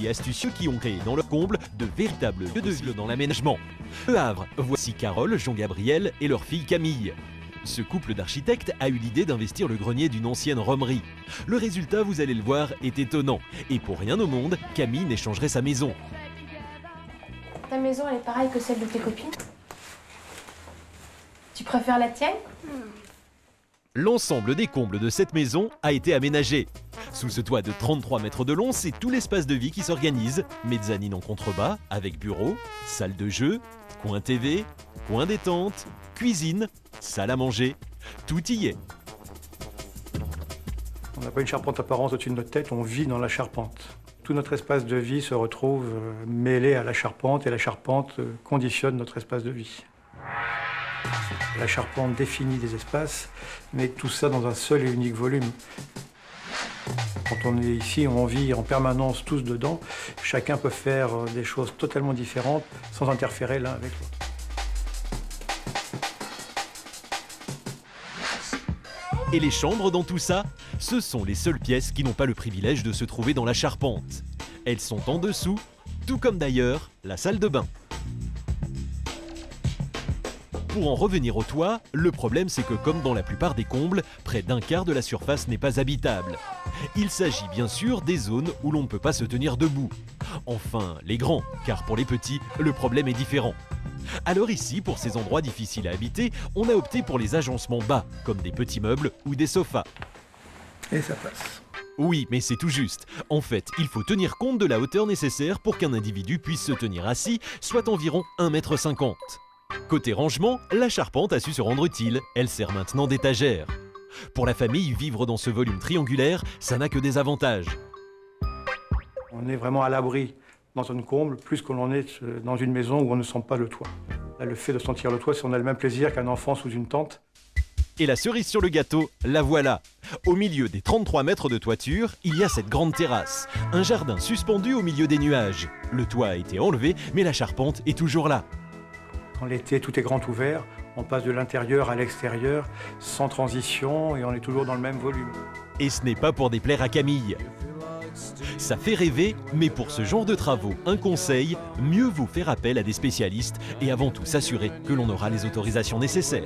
et astucieux qui ont créé dans leur comble de véritables lieux de vie dans l'aménagement. Le Havre, voici Carole, Jean-Gabriel et leur fille Camille. Ce couple d'architectes a eu l'idée d'investir le grenier d'une ancienne romerie. Le résultat, vous allez le voir, est étonnant. Et pour rien au monde, Camille n'échangerait sa maison. Ta maison, elle est pareille que celle de tes copines? Tu préfères la tienne? L'ensemble des combles de cette maison a été aménagé. Sous ce toit de 33 mètres de long, c'est tout l'espace de vie qui s'organise. Mezzanine en contrebas, avec bureau, salle de jeu, coin TV, coin détente, cuisine, salle à manger. Tout y est. On n'a pas une charpente apparente au-dessus de notre tête, on vit dans la charpente. Tout notre espace de vie se retrouve mêlé à la charpente et la charpente conditionne notre espace de vie. La charpente définit des espaces, mais tout ça dans un seul et unique volume. Quand on est ici, on vit en permanence tous dedans. Chacun peut faire des choses totalement différentes sans interférer l'un avec l'autre. Et les chambres dans tout ça, ce sont les seules pièces qui n'ont pas le privilège de se trouver dans la charpente. Elles sont en dessous, tout comme d'ailleurs la salle de bain. Pour en revenir au toit, le problème c'est que comme dans la plupart des combles, près d'un quart de la surface n'est pas habitable. Il s'agit bien sûr des zones où l'on ne peut pas se tenir debout. Enfin, les grands, car pour les petits, le problème est différent. Alors ici, pour ces endroits difficiles à habiter, on a opté pour les agencements bas, comme des petits meubles ou des sofas. Et ça passe. Oui, mais c'est tout juste. En fait, il faut tenir compte de la hauteur nécessaire pour qu'un individu puisse se tenir assis, soit environ 1,50 m. Côté rangement, la charpente a su se rendre utile. Elle sert maintenant d'étagère. Pour la famille, vivre dans ce volume triangulaire, ça n'a que des avantages. On est vraiment à l'abri dans une comble, plus que l'on est dans une maison où on ne sent pas le toit. Là, le fait de sentir le toit, c'est on a le même plaisir qu'un enfant sous une tente. Et la cerise sur le gâteau, la voilà. Au milieu des 33 mètres de toiture, il y a cette grande terrasse. Un jardin suspendu au milieu des nuages. Le toit a été enlevé, mais la charpente est toujours là. Quand l'été, tout est grand ouvert, on passe de l'intérieur à l'extérieur, sans transition, et on est toujours dans le même volume. Et ce n'est pas pour déplaire à Camille. Ça fait rêver, mais pour ce genre de travaux, un conseil, mieux vaut faire appel à des spécialistes et avant tout s'assurer que l'on aura les autorisations nécessaires.